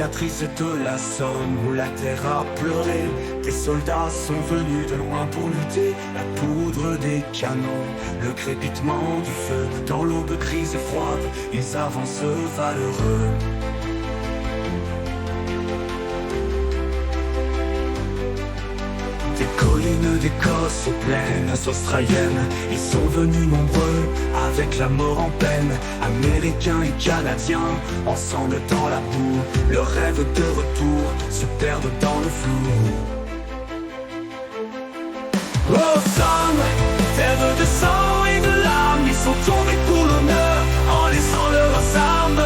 cicatrices de la Somme où la terre a pleuré. Des soldats sont venus de loin pour lutter. La poudre des canons, le crépitement du feu. Dans l'aube grise et froide, ils avancent valeureux. Des collines d'Écosse aux plaines australiennes, ils sont venus nombreux, avec la mort en peine. Américains et Canadiens, ensemble dans la boue, leur rêve de retour se perdent dans le flou. Oh Somme, terre de sang et de larmes, ils sont tombés pour l'honneur, en laissant leurs armes.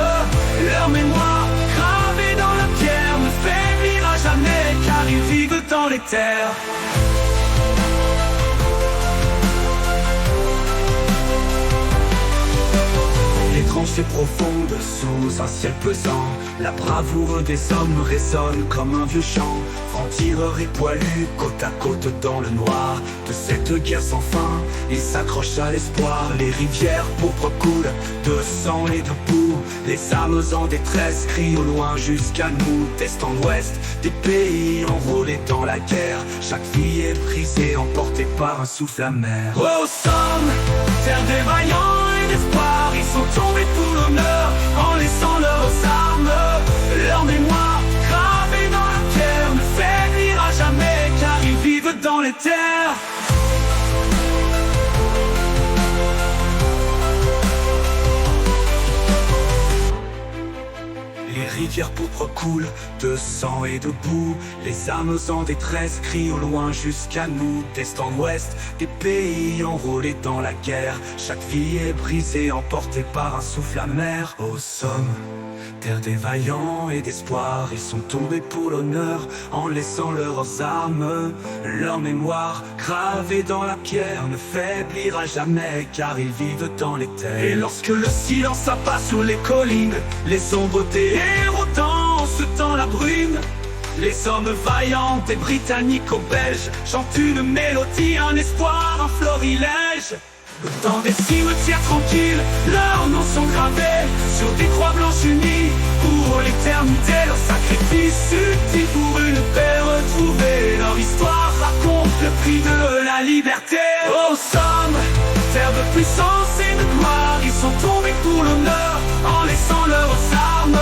Leur mémoire, gravée dans la pierre, ne faiblira jamais, car ils vivent dans les terres. Les tranchées profondes sous un ciel pesant, la bravoure des hommes résonne comme un vieux chant. Francs-tireurs et poilus, côte à côte dans le noir de cette guerre sans fin, ils s'accrochent à l'espoir. Les rivières pourpres coulent de sang et de boue, les âmes en détresse crient au loin jusqu'à nous. D'est en ouest, des pays enrôlés dans la guerre, chaque vie est brisée, emportée par un souffle amer. Oh Somme, terre des vaillants et d'espoir, ils sont tombés pour l'honneur, en laissant leurs armes. Leur mémoire, gravée dans la terre, ne faiblira jamais, car ils vivent dans les terres. Les rivières pourpres coulent de sang et de boue, les âmes en détresse crient au loin jusqu'à nous. D'est en ouest, des pays enrôlés dans la guerre, chaque vie est brisée, emportée par un souffle amer. Ô Somme, terre des vaillants et d'espoir, ils sont tombés pour l'honneur, en laissant leurs armes. Leur mémoire, gravée dans la pierre, ne faiblira jamais, car ils vivent dans les terres. Et lorsque le silence s'abat sur les collines, les ombres des héros dansent dans la brume, les hommes vaillants des Britanniques aux Belges chantent une mélodie, un espoir, un florilège. Dans des cimetières tranquilles, leurs noms sont gravés sur des croix blanches unies pour l'éternité. Leur sacrifice ultime pour une paix retrouvée. Leur histoire raconte le prix de la liberté. Oh Somme, terre de puissance et de gloire, ils sont tombés pour l'honneur, en laissant leurs armes.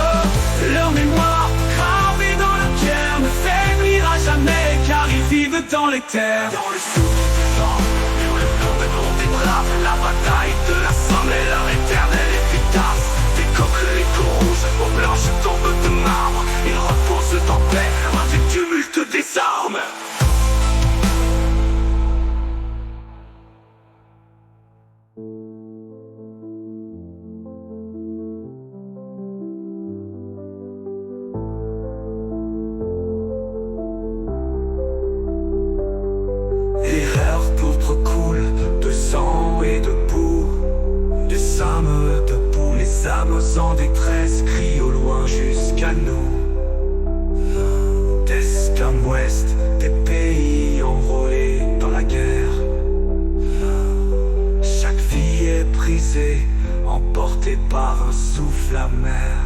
Leur mémoire, gravée dans la pierre, ne faiblira jamais, car ils vivent dans les terres. Dans le souffle du vent, la bataille de la Somme est leur éternel épitaphe. Des coquelicots rouges aux blanches tombes de marbre, ils reposent en paix loin du tumulte des armes. Les heures pourpres coulent de sang et de boue, des âmes debout, les âmes en détresse crient au loin jusqu'à nous. D'est en ouest, des pays enrôlés dans la guerre, chaque vie est brisée, emportée par un souffle amer.